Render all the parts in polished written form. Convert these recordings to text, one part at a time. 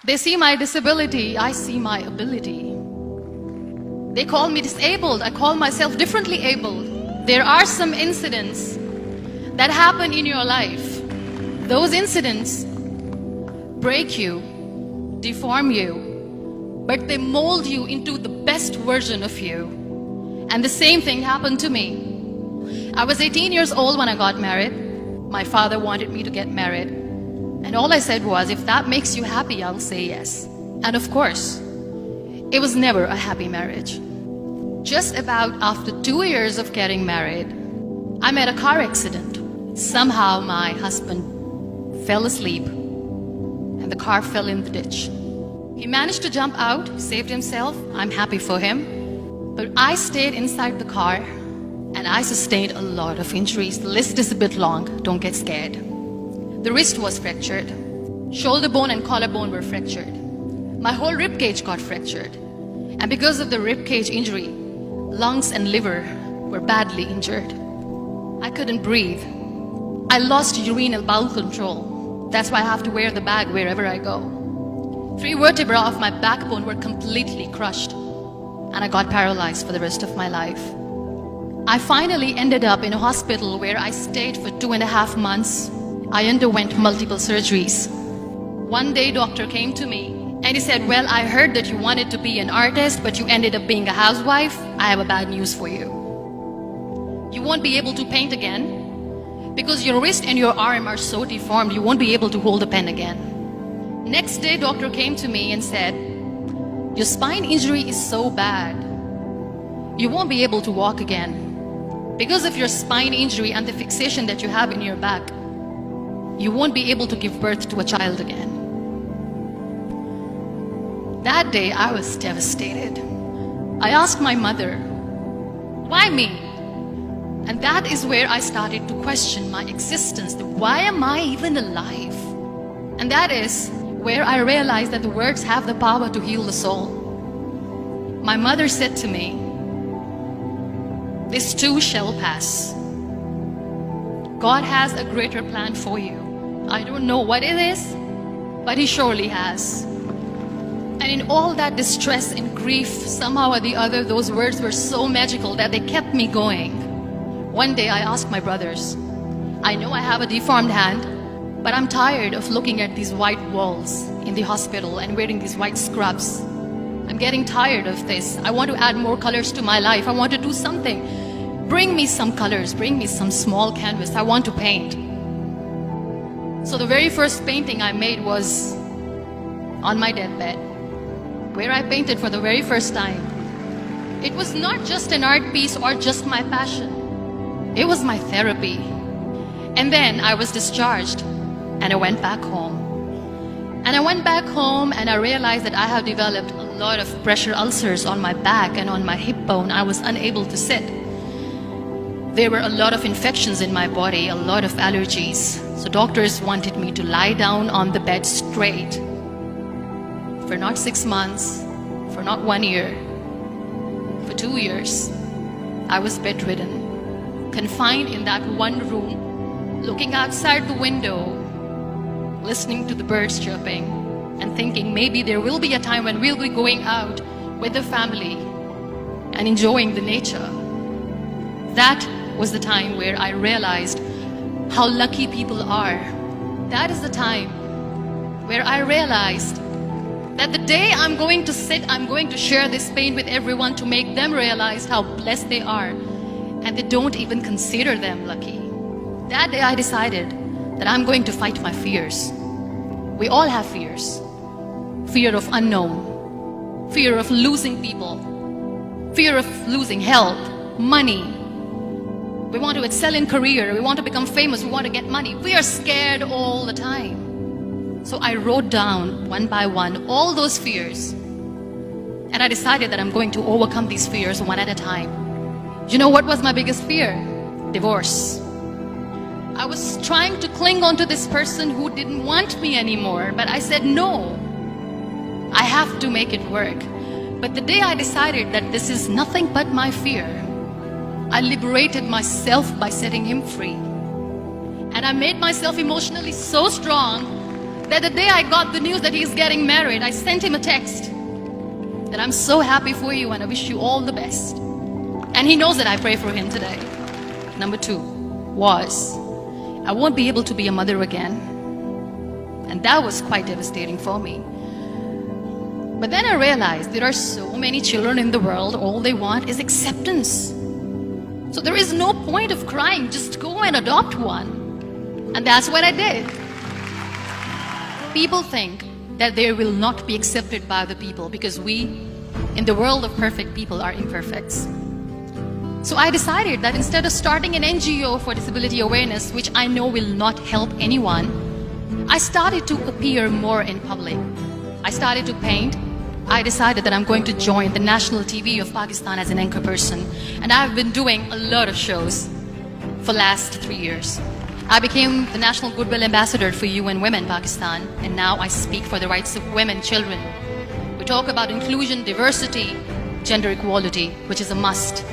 They see my disability, I see my ability. They call me disabled, I call myself differently abled. There are some incidents that happen in your life. Those incidents break you, deform you, but they mold you into the best version of you. And the same thing happened to me. I was 18 years old when I got married. My father wanted me to get married. And all I said was, if that makes you happy, I'll say yes. And of course, it was never a happy marriage. Just about after 2 years of getting married, I met a car accident. Somehow my husband fell asleep and the car fell in the ditch. He managed to jump out, saved himself. I'm happy for him. But I stayed inside the car and I sustained a lot of injuries. The list is a bit long, don't get scared. The wrist was fractured. Shoulder bone and collarbone were fractured. My whole rib cage got fractured. And because of the rib cage injury, lungs and liver were badly injured. I couldn't breathe. I lost urinary bowel control. That's why I have to wear the bag wherever I go. 3 vertebrae of my backbone were completely crushed. And I got paralyzed for the rest of my life. I finally ended up in a hospital where I stayed for 2.5 months. I underwent multiple surgeries. One day, doctor came to me and he said, well, I heard that you wanted to be an artist, but you ended up being a housewife. I have a bad news for you. You won't be able to paint again because your wrist and your arm are so deformed, you won't be able to hold a pen again. Next day, doctor came to me and said, your spine injury is so bad, you won't be able to walk again. Because of your spine injury and the fixation that you have in your back, you won't be able to give birth to a child again. That day, I was devastated. I asked my mother, why me? And that is where I started to question my existence. Why am I even alive? And that is where I realized that the words have the power to heal the soul. My mother said to me, this too shall pass. God has a greater plan for you. I don't know what it is, but He surely has. And in all that distress and grief, somehow or the other, those words were so magical that they kept me going. One day I asked my brothers, I know I have a deformed hand, but I'm tired of looking at these white walls in the hospital and wearing these white scrubs. I'm getting tired of this. I want to add more colors to my life. I want to do something. Bring me some colors, bring me some small canvas. I want to paint. So the very first painting I made was on my deathbed, where I painted for the very first time. It was not just an art piece or just my passion. It was my therapy. And then I was discharged and I went back home. And I went back home and I realized that I have developed a lot of pressure ulcers on my back and on my hip bone. I was unable to sit. There were a lot of infections in my body, a lot of allergies. So doctors wanted me to lie down on the bed straight for not 6 months, for not 1 year, for 2 years. I was bedridden, confined in that one room, looking outside the window, listening to the birds chirping, and thinking maybe there will be a time when we'll be going out with the family and enjoying the nature. That was the time where I realized how lucky people are. That is the time where I realized that the day I'm going to sit, I'm going to share this pain with everyone to make them realize how blessed they are, and they don't even consider them lucky. That day I decided that I'm going to fight my fears. We all have fears. Fear of unknown, fear of losing people, fear of losing health, money. We want to excel in career, we want to become famous, we want to get money. We are scared all the time. So I wrote down one by one all those fears. And I decided that I'm going to overcome these fears one at a time. You know what was my biggest fear? Divorce. I was trying to cling on to this person who didn't want me anymore, but I said no. I have to make it work. But the day I decided that this is nothing but my fear, I liberated myself by setting him free. And I made myself emotionally so strong that the day I got the news that he's getting married, I sent him a text that I'm so happy for you and I wish you all the best. And he knows that I pray for him today. Number 2 was, I won't be able to be a mother again. And that was quite devastating for me. But then I realized there are so many children in the world, all they want is acceptance. So there is no point of crying, just go and adopt one. And that's what I did. People think that they will not be accepted by the people because we, in the world of perfect people, are imperfects. So I decided that instead of starting an NGO for disability awareness, which I know will not help anyone, I started to appear more in public. I started to paint. I decided that I'm going to join the national TV of Pakistan as an anchor person. And I've been doing a lot of shows for the last 3 years. I became the National Goodwill Ambassador for UN Women Pakistan, and now I speak for the rights of women, children. We talk about inclusion, diversity, gender equality, which is a must.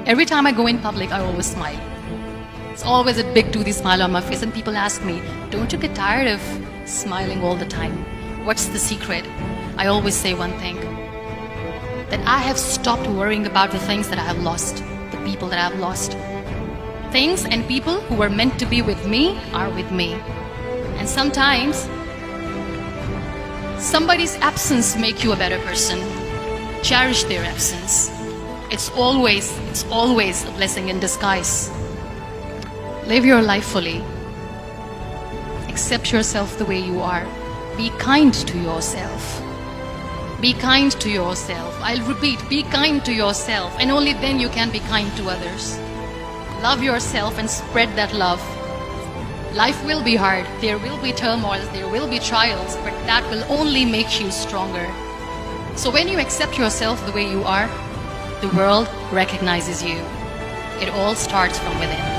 Every time I go in public, I always smile. It's always a big toothy smile on my face, and people ask me, don't you get tired of smiling all the time? What's the secret? I always say one thing, that I have stopped worrying about the things that I have lost, the people that I have lost. Things and people who were meant to be with me are with me. And sometimes, somebody's absence makes you a better person. Cherish their absence. It's always a blessing in disguise. Live your life fully. Accept yourself the way you are. Be kind to yourself. Be kind to yourself. I'll repeat, be kind to yourself, and only then you can be kind to others. Love yourself and spread that love. Life will be hard. There will be turmoils, there will be trials, but that will only make you stronger. So when you accept yourself the way you are, the world recognizes you. It all starts from within.